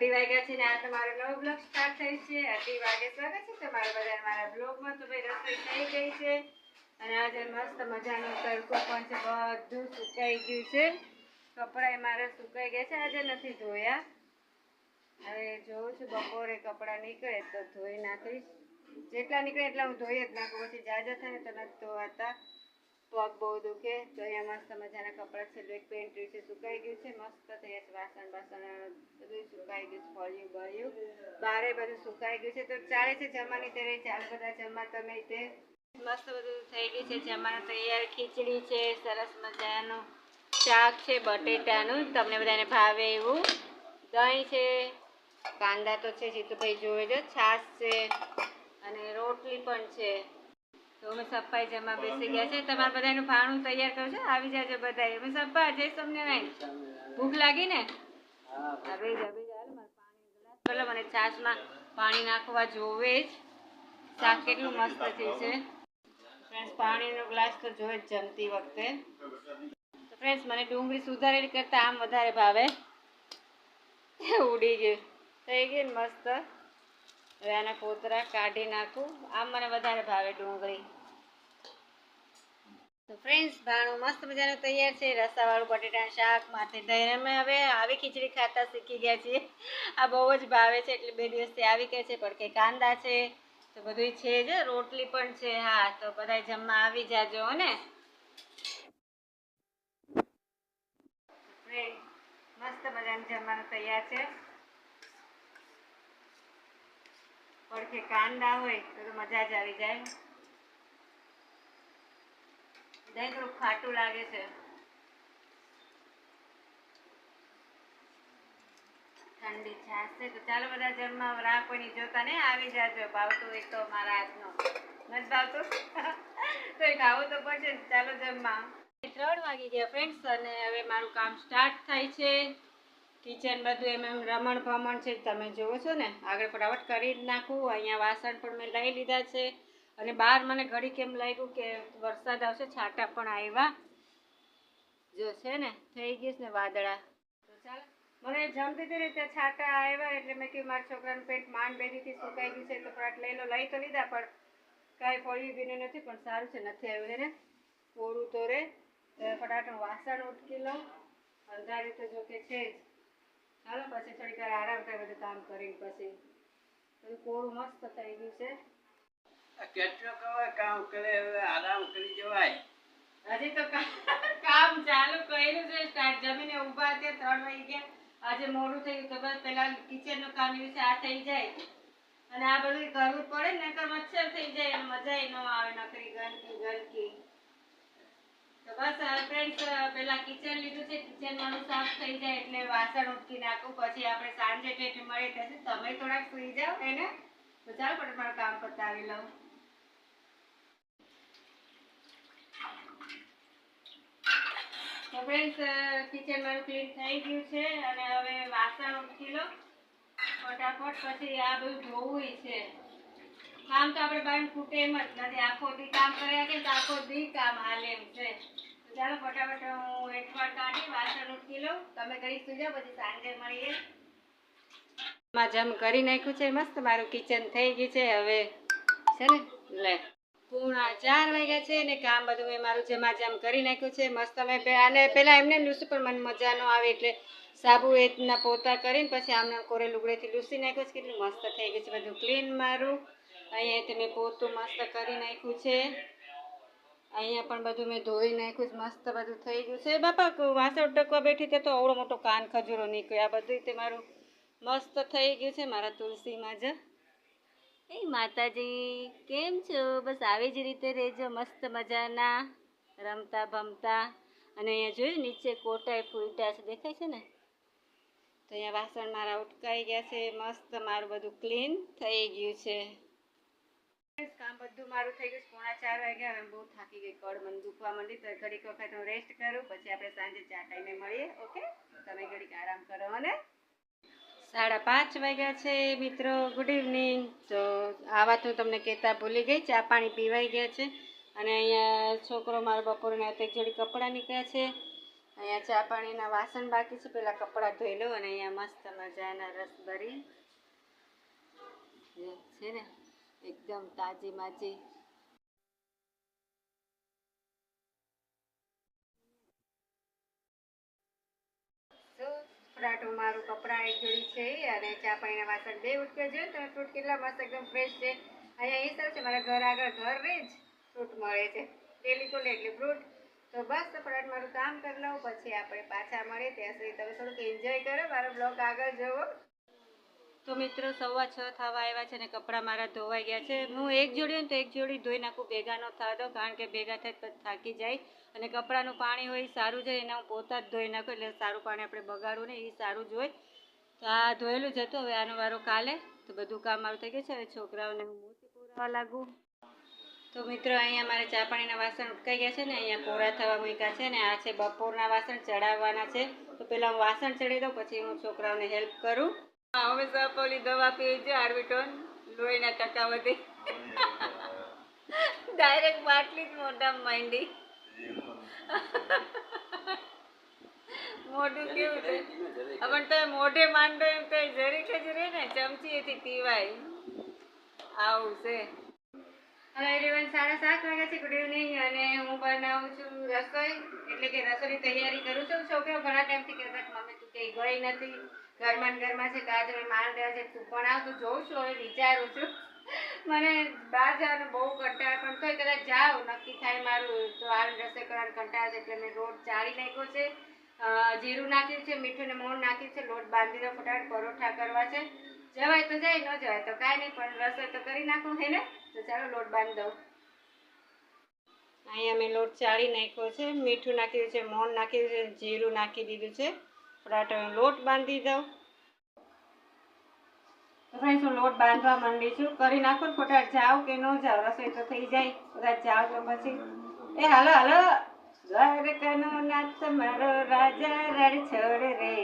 2 વાગ્યા છે ને આ તમારો નવો બ્લોગ સ્ટાર્ટ થઈ છે. 2 વાગે સ્વાગત છે તમારા બધા મારા બ્લોગમાં. તો ભાઈ રસોઈ થઈ ગઈ છે અને આજે મસ્ત મજાનો તડકો પણ છે, બધું સુકાઈ ગયું છે. કપડાં મારા સુકાઈ ગયા છે, આજે નથી ધોયા. હવે જોઉં છું બપોરે કપડાં નીકળે તો ધોઈ નાખીશ. જેટલા નીકળે એટલા હું ધોઈ જ નાખું, પછી જાજા થાય ને તો નથી ધોવાતા, પગ બહુ દુખે. તો અહીંયા મસ્ત મજાના કપડાં છે, એક પેન્ટ છે સુકાઈ ગયું છે, મસ્ત થયા છે. વાસણ બધું સુકાઈ ગયું છે, ફળિયું બળ્યું બારે બધું સુકાઈ ગયું છે. તો ચાલે છે જમવાની તૈયારી, ચાલો બધા જમવા. તમે તે મસ્ત બધું થઈ ગયું છે જમવાનું તૈયાર. ખીચડી છે, સરસ મજાનું શાક છે બટેટાનું, તમને બધાને ભાવે એવું. દહીં છે, કાંદા તો છે, જીતુભાઈ જોવે છે, છાશ છે અને રોટલી પણ છે. તો અમે સપ્પાઈ જમવા બેસી ગયા છે. તમારે બધાનું ભાણું તૈયાર કરો છો, આવી જાજો બધા. અમે સપ્પા જય સ્વામિનારાયણ. ભૂખ લાગી ને? હવે ચાલો મને છાશમાં પાણી નાખવા જોવે જ. શાક કેટલું મસ્ત થયું છે ફ્રેન્ડ્સ. પાણીનો ગ્લાસ તો જોવે જ જમતી વખતે. તો ફ્રેન્ડ્સ મને ડુંગળી સુધારેલી કરતાં આમ વધારે ભાવે. ઉડી ગયું, થઈ ગયું ને મસ્ત. હવે આના કોતરા કાઢી નાખું. આમ મને વધારે ભાવે ડુંગળી. તો ફ્રેન્ડ્સ ભાણું મસ્ત મજાનું તૈયાર છે, રસાવાળું બટેટાનું શાક માથે દહીં. અમે હવે આવી ખીચડી ખાતા શીખી ગયા છીએ. આ બહુ જ ભાવે છે એટલે 2 દિવસથી આવી ગયા છે. પણ કે કાંદા છે તો બધું છે જ, રોટલી પણ છે. હા, તો બધા જમવા આવી જાજો ને. મસ્ત મજાનું જમવાનું તૈયાર છે. પડખે કાંદા હોય તો મજા જ આવી જાય. દહીં થોડું ખાટું લાગે છે. ઠંડી છાશ છે. તો ચાલો બધા જમવા. રાહ કોઈની જોતા ને આવી જાજો. ભાવતું હોય તો મારા હાથનો, નથી ભાવતું તો એ ખાવું તો પડશે. ચાલો જમવા. 3 વાગી ગયા ફ્રેન્ડ્સ અને હવે મારું કામ સ્ટાર્ટ થાય છે. કિચન બધું એમ રમણ ભમણ છે, તમે જોવો છો ને. આગળ ફટાફટ કરી જ નાખું. અહીંયા વાસણ પણ મેં લઈ લીધા છે અને બહાર મને ઘડી કેમ લાગ્યું કે વરસાદ આવશે, છાંટા પણ આવ્યા. જો છે ને થઈ ગયું ને વાદળા. તો ચાલો, મને જમતી હતી રીતે છાંટા આવ્યા એટલે મેં કહ્યું મારા છોકરાનું પેન્ટ માંડ બેઠીથી સુકાઈ ગયું છે તો ફટાફટ લઈ તો લીધા, પણ કાંઈ ફળ્યું બીનું નથી. પણ સારું છે નથી આવ્યું છે ને, કોરું તો રે. ફટાફટ હું વાસણ ઉટકી લઉં. અંધારી તો જો કે છે જ. ચાલો પછી થોડીક વાર આરામ થાય બધું કામ કરીને. પછી બધું કોરું મસ્ત થઈ ગયું છે. કેટલો કવાય કામ કરે, હવે આરામ કરી જવાય. હજી તો કામ ચાલુ કર્યું છે સ્ટાર્ટ. જમીને ઊભા છે 3 વાગી ગયા. આજે મોડું થયું તો બસ પેલા કિચનનું કામ એવી છે, આ થઈ જાય અને આ બધું કરવું પડે ને, નકર મચ્છર થઈ જાય અને મજા ન આવે. નકરી ગંદકી. તો બસ ફ્રેન્ડ્સ પેલા કિચન લીધું છે, કિચન મારું સાફ થઈ જાય એટલે વાસણ ઉટકી નાખું. પછી આપણે સાંજે ઠેઠ મળી થશે. તમે થોડાક સુઈ જાઓ એને. તો ચાલો પણ મારું કામ પતાવી લઉં. તો ફ્રેન્ડ્સ કિચન મારું ક્લીન થઈ ગયું છે અને હવે વાસણ ઉટકી લો ફટાફટ. પછી આ બધું ધોવું છે. કામ તો આપણે બહાર ખૂટે એમ જ નથી. આખો દી કામ કર્યા કે તો આખો દી કામ હાલે એમ છે. તો ચાલો ફટાફટ હું એકવાર કાઢી વાસણ ઉટકી લઉં. તમે ઘડી સુઈ જાઓ, પછી સાંજે મળીએ. જમ કરી નાખ્યું છે મસ્ત. મારું કિચન થઈ ગયું છે હવે છે ને. લે 3:45 વાગ્યા છે ને કામ બધું મેં મારું જમાજમ કરી નાખ્યું છે મસ્ત. મેં આને પહેલાં એમને લૂસું પણ મને મજા ન આવે એટલે સાબુ એના પોતા કરીને પછી આમને કોરે લુગડેથી લૂસી નાખ્યું છે. કેટલું મસ્ત થઈ ગયું છે બધું ક્લીન મારું. અહીંયાથી મેં પોતું મસ્ત કરી નાખ્યું છે. અહીંયા પણ બધું મેં ધોઈ નાખ્યું છે. મસ્ત બધું થઈ ગયું છે. બાપા વાસણ ટકવા બેઠી તે તો અવળો મોટો કાન ખજૂરો નીકળ્યો. આ બધું તે મારું મસ્ત થઈ ગયું છે. મારા તુલસીમાં જ એ માતાજી કેમ છો? બસ આવી જ રીતે રહેજો મસ્ત મજાના, રમતા ભમતા. અને અહીંયા જોયું નીચે કોટાઈ ફૂટા છે, દેખાય છે ને. તો અહીંયા વાસણ મારા ઉટકાઈ ગયા છે મસ્ત. મારું બધું ક્લીન થઈ ગયું છે. કામ બધું મારું થઈ ગયું. 3:45 વાગ્યા. હવે બહુ થાકી ગઈ, કળ મને દુખવા માંડી. તો ઘડીક વખત હું રેસ્ટ કરું, પછી આપણે સાંજે 4 ટાઈમે મળીએ. ઓકે, તમે ઘડીક આરામ કરો. અને 5:30 વાગ્યા છે મિત્રો. Good evening. તો આવા તો તમને કહેતા ભૂલી ગઈ. ચા પાણી પીવાઈ ગયા છે અને અહીંયા છોકરો મારો બપોરના 1 જોડી કપડાં નીકળ્યા છે અહીંયા ચા પાણીના વાસણ બાકી છે, પેલા કપડાં ધોઈ લઉં. અને અહીંયા મસ્ત મજાના રસબરી છે ને, એકદમ તાજી માજી. પરાઠું મારું કપડાં એક જોડી છે અને ચા પાણીના વાસણ 2 ઉટકે છે. તમે ફ્રૂટ કેટલા મસ્ત એકદમ ફ્રેશ છે. અહીંયા એ સર છે, મારા ઘર આગળ ઘર રે જ ફ્રૂટ મળે છે, ડેલી તો એટલે ફ્રૂટ. તો બસ ફટાફટ મારું કામ કરી લઉં, પછી આપણે પાછા મળીએ. ત્યાં સુધી તમે થોડુંક એન્જોય કરો, મારો બ્લોગ આગળ જુઓ. તો મિત્રો 6:15 થવા આવ્યા છે ને કપડાં મારા ધોવાઈ ગયા છે. હું એક જોડી હોય ને તો એક જોડી ધોઈ નાખું, ભેગા ન થવા દો, કારણ કે ભેગા થાય પછી થાકી જાય. અને કપડાનું પાણી હોય એ સારું જાય, એના હું પોતા જ ધોઈ નાખું, એટલે સારું પાણી આપણે બગાડવું ને એ સારું જ હોય. તો આ ધોયેલું જ હતું, હવે આનો વારો કાલે. તો બધું કામ મારું થઈ ગયું છે. હવે છોકરાઓને હું મોતી પૂરવા લાગું. તો મિત્રો અહીંયા મારે ચા પાણીના વાસણ ઉટકાઈ ગયા છે ને, અહીંયા કોરા થવા મૂક્યા છે ને, આ છે બપોરના વાસણ ચડાવવાના છે. તો પહેલાં હું વાસણ ચડી દઉં, પછી હું છોકરાઓને હેલ્પ કરું. અમે સપોલી દવા પીએ છે, આર્બિટોન, લોહીના ટકા વધે. ડાયરેક્ટ બાટલી જ મોઢામાં માંડી. મોઢું કેવું છે, પણ તમે મોઢે માંડો એમ તો જરીક જ રહે ને, ચમચીએથી પીવાય. આવું છે. હેલો એવરીવન, 7:30 વાગ્યા છે. Good evening. અને હું બનાવું છું રસોઈ, એટલે કે રસોઈની તૈયારી કરું છું. છોકરો ઘણા ટાઈમથી કહેતા કે મમ્મી તું કંઈ ગઈ નથી, ઘરમાં છે, તો આજે મેં માંડ રહ્યા છે, તું પણ આવ. તો જોઉં છું, હવે વિચારું છું. મને બહાર જવાનું બહુ કંટાળ, પણ તોય કદાચ જાઉં, નક્કી થાય મારું તો આ રસોઈ કરવાનું કંટાળ છે. એટલે મેં લોટ ચાળી નાખ્યો છે, જીરું નાખ્યું છે, મીઠું ને મોણ નાખ્યું છે. લોટ બાંધી દો ફટાફટ, પરોઠા કરવા છે. જવાય તો જાય, ન જવાય તો કાંઈ નહીં, પણ રસોઈ તો કરી નાખું હે ને. તો ચાલો લોટ બાંધી દઉં. અહીંયા મેં લોટ ચાળી નાખ્યો છે, મીઠું નાખ્યું છે, મોણ નાખ્યું છે, જીરું નાખી દીધું છે. ફટાફટ લોટ બાંધી દઉં. તો ફ્રેન્ડ્સ, હું લોટ બાંધવા માંડી છું. કરી નાખો ને ફટાફટ, જાઓ કે ન જાઓ, રસોઈ તો થઈ જાય. કદાચ જાઓ તો પછી હાલો હાલો. દ્વારકાનો નાથ મારો રાજા રણછોડ રે,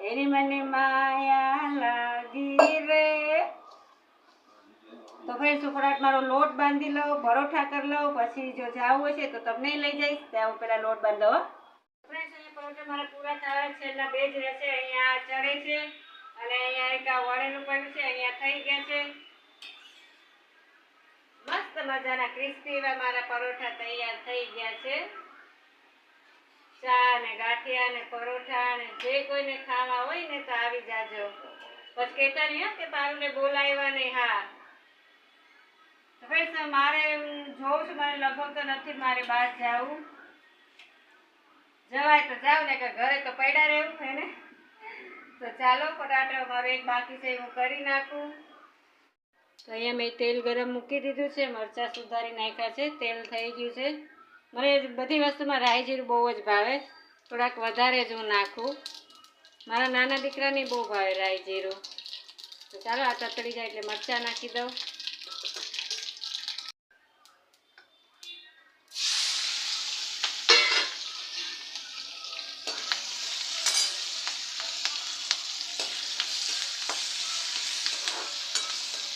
એની મને માયા લાગી રે. તો ફ્રેન્ડ્સ, ફટાફટ મારો લોટ બાંધી લઉં, પરોઠા કરી લઉં, પછી જો જાવું હોય છે તો તમને લઈ જઈશ. ત્યાં હું પેલા લોટ બાંધો. ફ્રેન્ડ્સ, અહીંયા પરોઠા મારા પૂરા થયા, છેલ્લા 2 જ રહેશે. અહીંયા ચડે છે અને અહીંયા એક વળેલું પડ્યું છે, અહીંયા થઈ ગયા છે. મસ્ત મજાના ક્રિસ્પી એવા મારા પરોઠા તૈયાર થઈ ગયા છે. ચા ને ગાંઠિયા ને પરોઠા ને જે કોઈને ખાવા હોય ને તો આવી જાજો. પછી કહેતા નહીં કે પારુને બોલાવ્યા નહીં. હા ફ્રેન્ડ્સ, મારે જોઉં છું, મને લગભગ તો નથી મારે બહાર જવું. જવાય તો જાવ ને, કે ઘરે તો પડ્યા રહેવું છે ને. તો ચાલો ફટાફટ, મારું એક બાકી છે હું કરી નાખું. તો અહીંયા મેં તેલ ગરમ મૂકી દીધું છે, મરચાં સુધારી નાખ્યા છે, તેલ થઈ ગયું છે. મને બધી વસ્તુમાં રાઈ જીરું બહુ જ ભાવે, થોડાક વધારે જ હું નાખું. મારા નાના દીકરાને બહુ ભાવે રાઈ જીરું. તો ચાલો આ તતડી જાય એટલે મરચાં નાખી દઉં.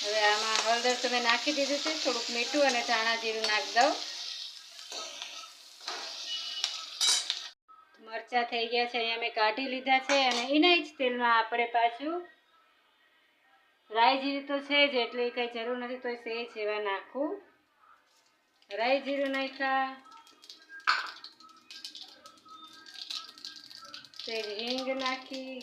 હવે આમાં હળદર તો મેં નાખી દીધું છે, થોડુંક મીઠું અને ધાણા જીરું નાખી દઉં. મરચાં થઈ ગયા છે, અહીંયા મેં કાઢી લીધા છે. અને એના જ તેલમાં આપણે પાછું રાઈ જીરું તો છે જ, એટલે કંઈ જરૂર નથી, તો સેજ એવા નાખું. રાઈ જીરું નાખ્યા, સેજ હિંગ નાખી,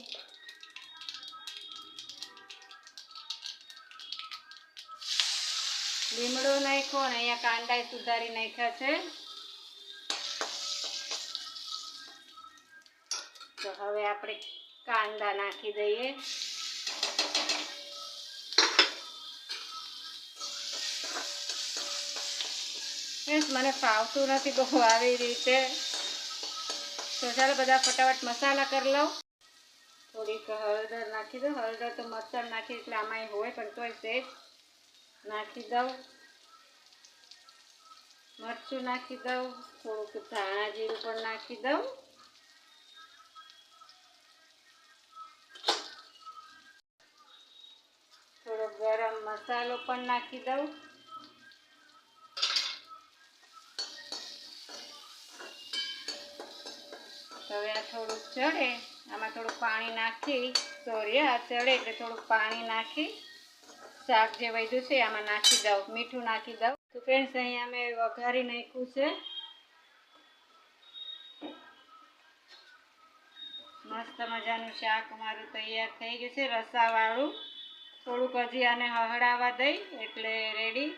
લીમડો નાખ્યો, અને અહીંયા કાંદા સુધારી નાખ્યા છે. તો હવે આપણે કાંદા નાખી દઈએ. મને ફાવતું નથી બહુ આવી રીતે. તો ચાલો બધા ફટાફટ મસાલા કરી લઉં. થોડીક હળદર નાખી દઉં. હળદર તો મરચાં નાખી એટલે આમાંય હોય, પણ તોય સેજ નાખી દઉં. મરચું નાખી દઉં, થોડુંક ધાણા જીરું પણ નાખી દઉં. થોડો ગરમ મસાલો પણ નાખી દઉં. તો હવે આ થોડુંક ચડે આમાં થોડુંક પાણી નાખી સોરી આ ચડે એટલે થોડુંક પાણી નાખી શાક જે વધ્યું છે આમાં નાખી દઉં, મીઠું નાખી દઉં. તો ફ્રેન્ડ્સ અહીંયા મેં વઘારી નાખ્યું છે. મસ્ત મજાનું શાક મારું તૈયાર થઈ ગયું છે રસાવાળું. થોડુંક હજી આને હળાવવા દઈ એટલે રેડી.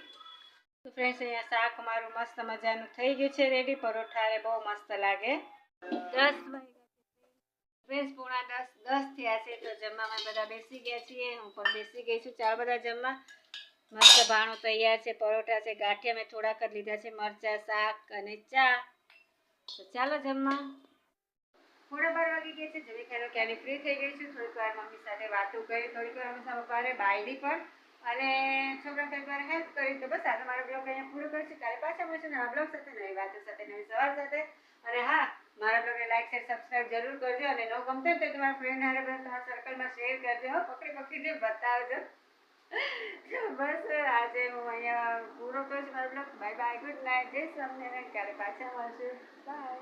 તો ફ્રેન્ડ્સ અહીંયા શાક મારું મસ્ત મજાનું થઈ ગયું છે રેડી. પરોઠા બહુ મસ્ત લાગે. 10 વાગ્યા ફ્રેન્ડ્સ, પોણા 10 થયા છે. તો જમવામાં બધા બેસી ગયા છીએ, હું પણ બેસી ગઈ છું. ચાલો બધા જમવા. મસ્ત ભાણું તૈયાર છે, પરોઠા છે, ગાંઠિયા મેં થોડાક જ લીધા છે, મરચાં, શાક અને ચા. તો ચાલો જમવા. 12:30 વાગી ગયા છે. જમી ખાઈને ક્યાંની ફ્રી થઈ ગઈ છું. થોડીક વાર મમ્મી સાથે વાતો કરી, થોડીક વાર મમ્મી સાથે પપ્પાને બાયડી પણ અને છોકરા થોડીક વાર હેલ્પ કરી. તો બસ આજે મારો બ્લોગ અહીંયા પૂરો કરીશું. કાલે પાછા મળીશું નવા બ્લોગ સાથે, નવી વાતો સાથે, નવી સવાર સાથે. અને હા, મારા બ્લોગને લાઈક શેર સબસ્ક્રાઈબ જરૂર કરજો. અને ન ગમતો હોય તો તમારા ફ્રેન્ડ હારે તમારા સર્કલમાં શેર કરજો. પકડીને બતાવજો. બસ આજે હું અહીંયા પૂરો કરું છું મારો blog. Bye bye, good night, જય સ્વામિનારાયણ. કાલે પાછા મળશું. બાય.